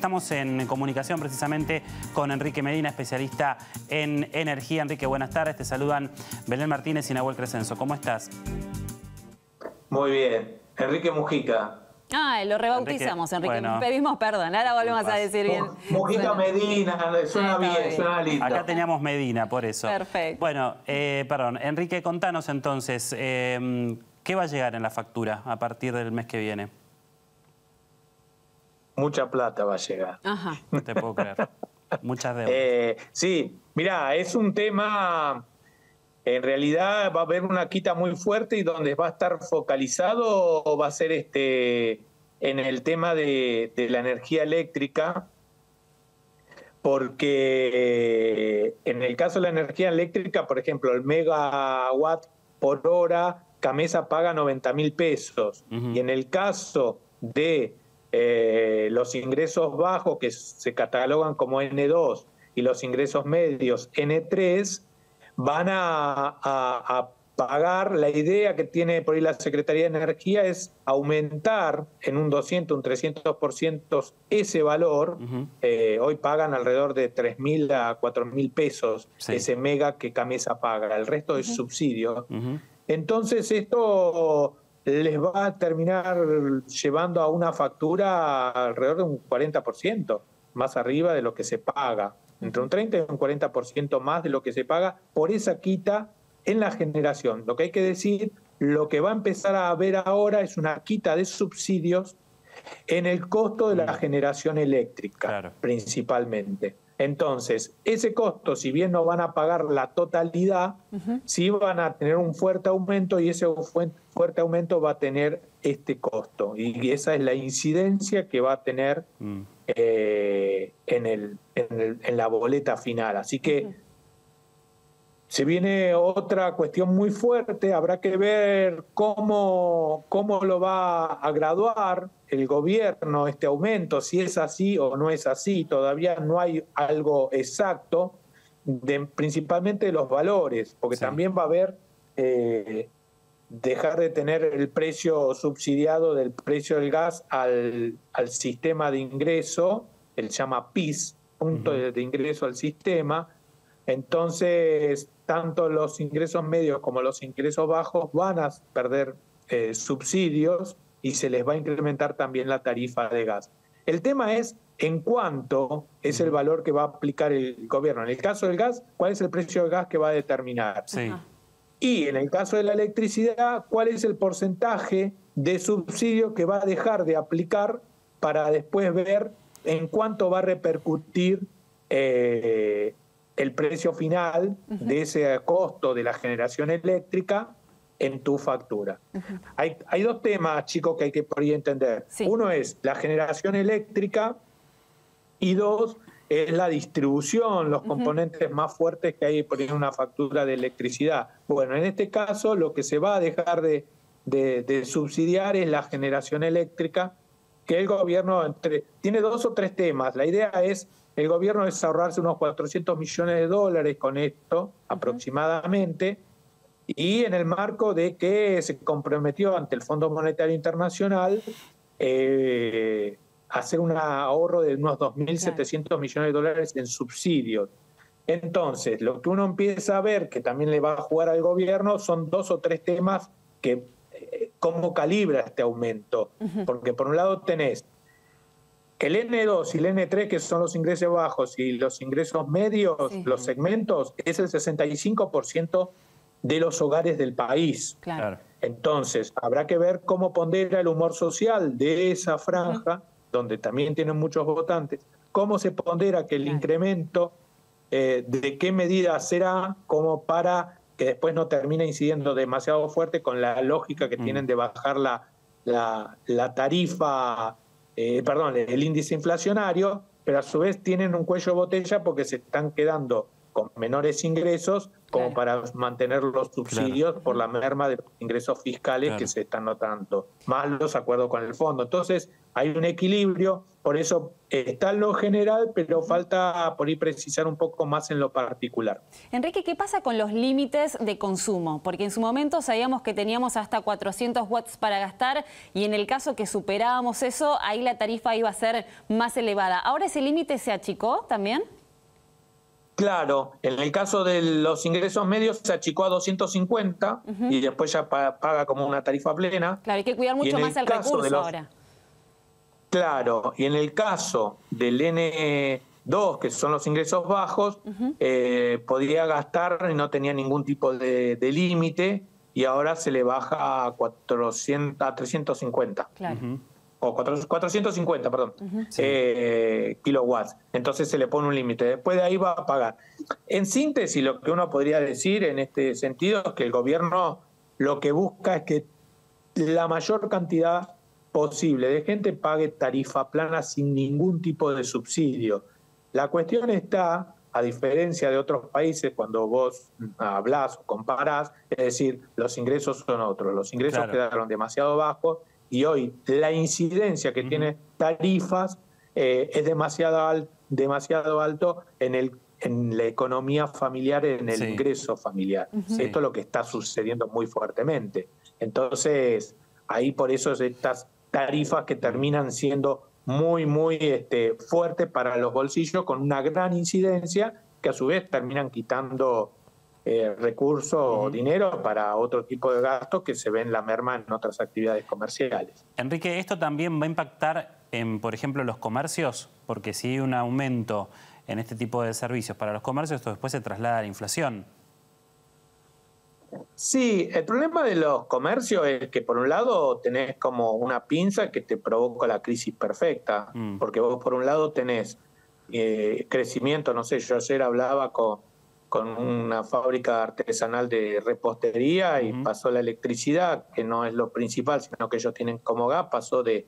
Estamos en comunicación precisamente con Enrique Medina, especialista en energía. Enrique, buenas tardes. Te saludan Belén Martínez y Nahuel Crescenzo. ¿Cómo estás? Muy bien. Enrique Mujica. Ah, lo rebautizamos, Enrique. Bueno, pedimos perdón, ahora volvemos a decir bien. Mujica Medina, suena bien, suena lindo. Acá teníamos Medina, por eso. Perfecto. Bueno, perdón. Enrique, contanos entonces, ¿qué va a llegar en la factura a partir del mes que viene? Mucha plata va a llegar. Ajá. No te puedo creer. Muchas deudas. Sí, mirá, es un tema... En realidad va a haber una quita muy fuerte y donde va a estar focalizado va a ser en el tema de la energía eléctrica, porque en el caso de la energía eléctrica, por ejemplo, el megawatt por hora, CAMESA paga 90.000 pesos. Y en el caso de los ingresos bajos, que se catalogan como N2, y los ingresos medios N3, van a pagar. La idea que tiene por ahí la Secretaría de Energía es aumentar en un 200, un 300% ese valor. Hoy pagan alrededor de 3.000 a 4.000 pesos ese mega que CAMESA paga. El resto es subsidio. Entonces esto les va a terminar llevando a una factura alrededor de un 40% más arriba de lo que se paga. Entre un 30 y un 40% más de lo que se paga por esa quita en la generación. Lo que hay que decir, lo que va a empezar a haber ahora es una quita de subsidios en el costo de la generación eléctrica, principalmente. Entonces, ese costo, si bien no van a pagar la totalidad, sí van a tener un fuerte aumento y ese fuerte aumento va a tener este costo. Y esa es la incidencia que va a tener en la boleta final. Así que se viene otra cuestión muy fuerte. Habrá que ver cómo lo va a graduar el gobierno este aumento, si es así o no es así. Todavía no hay algo exacto, principalmente de los valores, porque también va a haber dejar de tener el precio subsidiado del precio del gas al sistema de ingreso, él llama PIS, punto de ingreso al sistema. Entonces, tanto los ingresos medios como los ingresos bajos van a perder subsidios y se les va a incrementar también la tarifa de gas. El tema es en cuánto es el valor que va a aplicar el gobierno. En el caso del gas, ¿cuál es el precio del gas que va a determinar? Y en el caso de la electricidad, ¿cuál es el porcentaje de subsidio que va a dejar de aplicar para después ver en cuánto va a repercutir el precio final de ese costo de la generación eléctrica en tu factura? Hay dos temas, chicos, que hay que por ahí entender. Uno es la generación eléctrica y dos es la distribución, los componentes más fuertes que hay por ahí en una factura de electricidad. Bueno, en este caso lo que se va a dejar de subsidiar es la generación eléctrica, que el gobierno tiene dos o tres temas. La idea es, el gobierno es ahorrarse unos 400 millones de dólares con esto, aproximadamente, y en el marco de que se comprometió ante el Fondo Monetario Internacional hacer un ahorro de unos 2.700 millones de dólares en subsidios. Entonces, lo que uno empieza a ver, que también le va a jugar al gobierno, son dos o tres temas que cómo calibra este aumento. Porque por un lado tenés el N2 y el N3, que son los ingresos bajos, y los ingresos medios, los segmentos, es el 65% de los hogares del país. Entonces, habrá que ver cómo pondera el humor social de esa franja, donde también tienen muchos votantes, cómo se pondera que el incremento, de qué medida será, como para que después no termine incidiendo demasiado fuerte con la lógica que tienen de bajar la tarifa, el índice inflacionario, pero a su vez tienen un cuello de botella porque se están quedando con menores ingresos como para mantener los subsidios por la merma de los ingresos fiscales que se están notando, más los acuerdos con el fondo. Entonces, hay un equilibrio, por eso está en lo general, pero falta por ahí precisar un poco más en lo particular. Enrique, ¿qué pasa con los límites de consumo? Porque en su momento sabíamos que teníamos hasta 400 watts para gastar y en el caso que superábamos eso, ahí la tarifa iba a ser más elevada. ¿Ahora ese límite se achicó también? Claro, en el caso de los ingresos medios se achicó a 250 y después ya paga como una tarifa plena. Claro, hay que cuidar mucho más el recurso ahora. Claro, y en el caso del N2, que son los ingresos bajos, podía gastar y no tenía ningún tipo de límite y ahora se le baja a 350. Claro. O 450, perdón, kilowatts. Entonces se le pone un límite. Después de ahí va a pagar. En síntesis, lo que uno podría decir en este sentido es que el gobierno lo que busca es que la mayor cantidad posible de gente pague tarifa plana sin ningún tipo de subsidio. La cuestión está, a diferencia de otros países, cuando vos hablás o comparás, es decir, los ingresos son otros. Los ingresos quedaron demasiado bajos. Y hoy la incidencia que tiene tarifas es demasiado alto en la economía familiar, en el ingreso familiar. Esto es lo que está sucediendo muy fuertemente. Entonces, ahí por eso estas tarifas que terminan siendo muy fuertes para los bolsillos, con una gran incidencia, que a su vez terminan quitando recursos o dinero para otro tipo de gastos que se ven la merma en otras actividades comerciales. Enrique, ¿esto también va a impactar en, por ejemplo, los comercios? Porque si hay un aumento en este tipo de servicios para los comercios, esto después se traslada a la inflación. Sí, el problema de los comercios es que por un lado tenés como una pinza que te provoca la crisis perfecta, porque vos por un lado tenés crecimiento, no sé, yo ayer hablaba con una fábrica artesanal de repostería y pasó la electricidad, que no es lo principal, sino que ellos tienen como gas, pasó de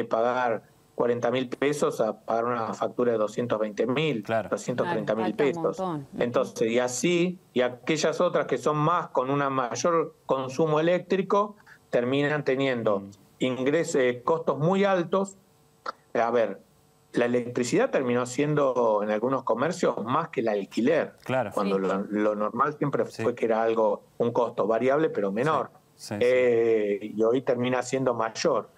pagar 40.000 pesos a pagar una factura de 220.000, 230.000 pesos. Entonces, y así, y aquellas otras que son más con un mayor consumo eléctrico, terminan teniendo ingresos, costos muy altos. A ver, la electricidad terminó siendo en algunos comercios más que el alquiler, cuando lo normal siempre fue que era un costo variable pero menor, y hoy termina siendo mayor.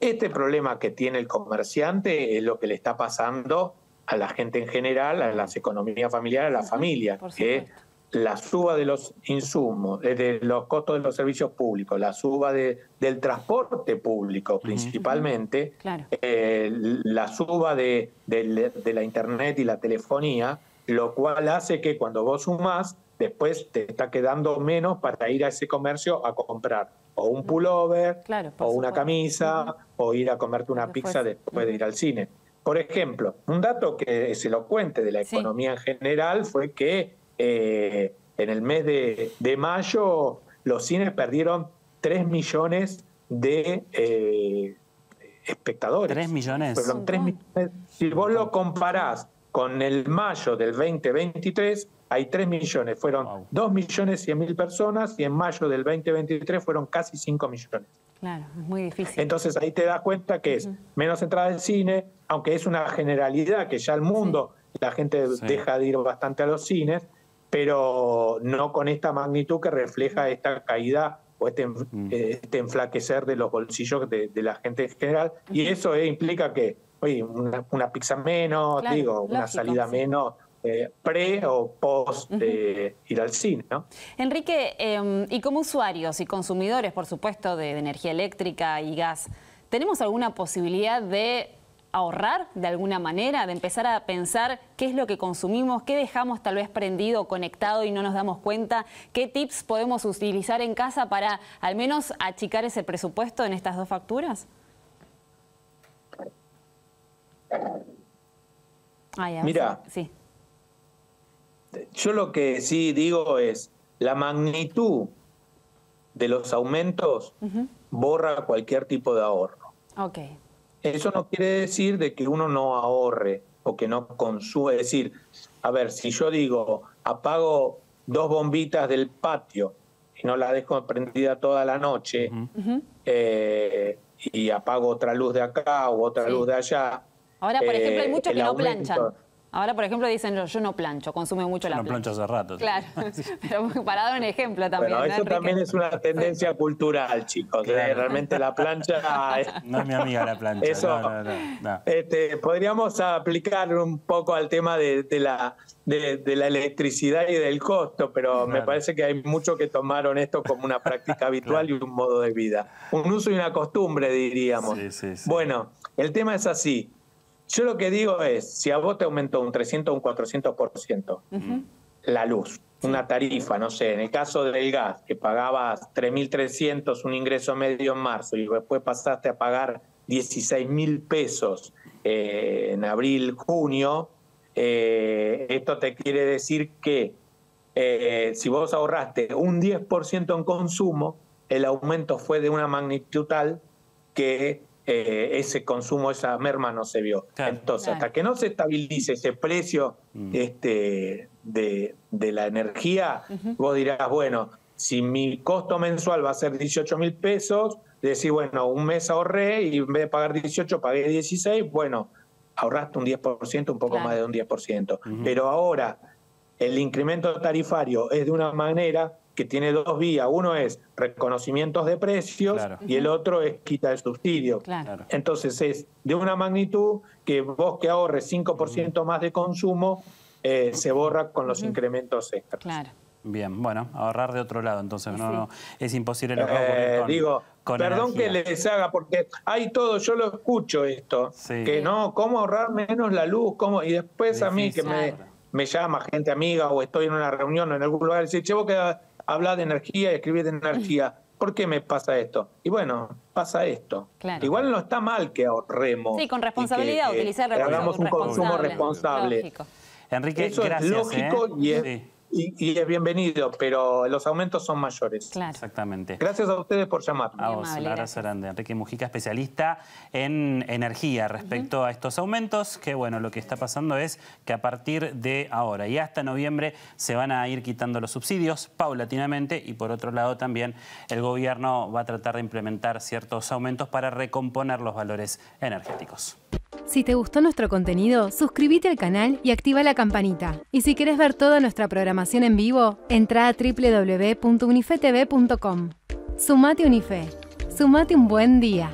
Este problema que tiene el comerciante es lo que le está pasando a la gente en general, a las economías familiares, a la familia, que la suba de los insumos, de los costos de los servicios públicos, la suba del transporte público principalmente, la suba de la internet y la telefonía, lo cual hace que cuando vos sumás, después te está quedando menos para ir a ese comercio a comprar o un pullover, o una camisa, o ir a comerte una pizza después de ir al cine. Por ejemplo, un dato que es elocuente de la economía en general fue que en el mes de mayo los cines perdieron 3 millones de espectadores. 3 millones. Fueron 3 millones. Si vos lo comparás con el mayo del 2023, hay 3 millones. Fueron 2.100.000 personas y en mayo del 2023 fueron casi 5 millones. Claro, es muy difícil. Entonces ahí te das cuenta que es menos entrada al cine, aunque es una generalidad que ya el mundo, la gente deja de ir bastante a los cines, pero no con esta magnitud que refleja esta caída o este enflaquecer de los bolsillos de la gente en general. Y eso implica que, oye, una pizza menos, una salida menos, pre o post de ir al cine, ¿no? Enrique, y como usuarios y consumidores, por supuesto, de energía eléctrica y gas, ¿tenemos alguna posibilidad de ahorrar de alguna manera, de empezar a pensar qué es lo que consumimos, qué dejamos tal vez prendido o conectado y no nos damos cuenta? ¿Qué tips podemos utilizar en casa para al menos achicar ese presupuesto en estas dos facturas? Mira, yo lo que sí digo es, la magnitud de los aumentos borra cualquier tipo de ahorro. Eso no quiere decir de que uno no ahorre o que no consuma. Es decir, a ver, si yo digo, apago 2 bombitas del patio y no la dejo prendida toda la noche, y apago otra luz de acá o otra luz de allá. Ahora, por ejemplo, hay muchos que no aumento, planchan. Ahora, por ejemplo, dicen, yo no plancho, consume mucho la plancha. No plancho hace rato. Claro, pero para dar un ejemplo también. Bueno, eso ¿no, también es una tendencia cultural, chicos. Claro. Realmente la plancha... No es mi amiga la plancha. Eso, no. Podríamos aplicar un poco al tema de la electricidad y del costo, pero me parece que hay muchos que tomaron esto como una práctica habitual y un modo de vida. Un uso y una costumbre, diríamos. Sí. Bueno, el tema es así. Yo lo que digo es, si a vos te aumentó un 300 o un 400% la luz, una tarifa, no sé, en el caso del gas, que pagabas 3.300 un ingreso medio en marzo y después pasaste a pagar 16.000 pesos en abril, junio, esto te quiere decir que si vos ahorraste un 10% en consumo, el aumento fue de una magnitud tal que ese consumo, esa merma no se vio. Claro. Entonces, hasta que no se estabilice ese precio de la energía, vos dirás, bueno, si mi costo mensual va a ser 18.000 pesos, decís, bueno, un mes ahorré y en vez de pagar 18 pagué 16, bueno, ahorraste un 10%, un poco más de un 10%. Pero ahora el incremento tarifario es de una manera que tiene 2 vías. Uno es reconocimientos de precios y el otro es quita de subsidio. Claro. Entonces es de una magnitud que vos que ahorres 5% más de consumo, se borra con los incrementos extras. Claro. Bien, bueno, ahorrar de otro lado, entonces no es imposible lograr con perdón energía. que les haga, porque hay todo, yo lo escucho esto, que no, ¿cómo ahorrar menos la luz? ¿Cómo? Y después a mí que me llama gente amiga o estoy en una reunión o en algún lugar y dice, che, vos que hablas de energía y escribís de energía, ¿por qué me pasa esto? Y bueno, pasa esto. Claro. Igual no está mal que ahorremos. Sí, con responsabilidad, utilizar recursos hagamos un consumo responsable. Lógico. Enrique, eso gracias. Es lógico y es bienvenido, pero los aumentos son mayores. Claro. Exactamente. Gracias a ustedes por llamarme. A vos, un abrazo grande. Enrique Mujica, especialista en energía respecto a estos aumentos, que bueno, lo que está pasando es que a partir de ahora y hasta noviembre se van a ir quitando los subsidios paulatinamente y por otro lado también el gobierno va a tratar de implementar ciertos aumentos para recomponer los valores energéticos. Si te gustó nuestro contenido, suscríbete al canal y activa la campanita. Y si querés ver toda nuestra programación en vivo, entra a www.unifetv.com. Sumate Unife. Sumate un buen día.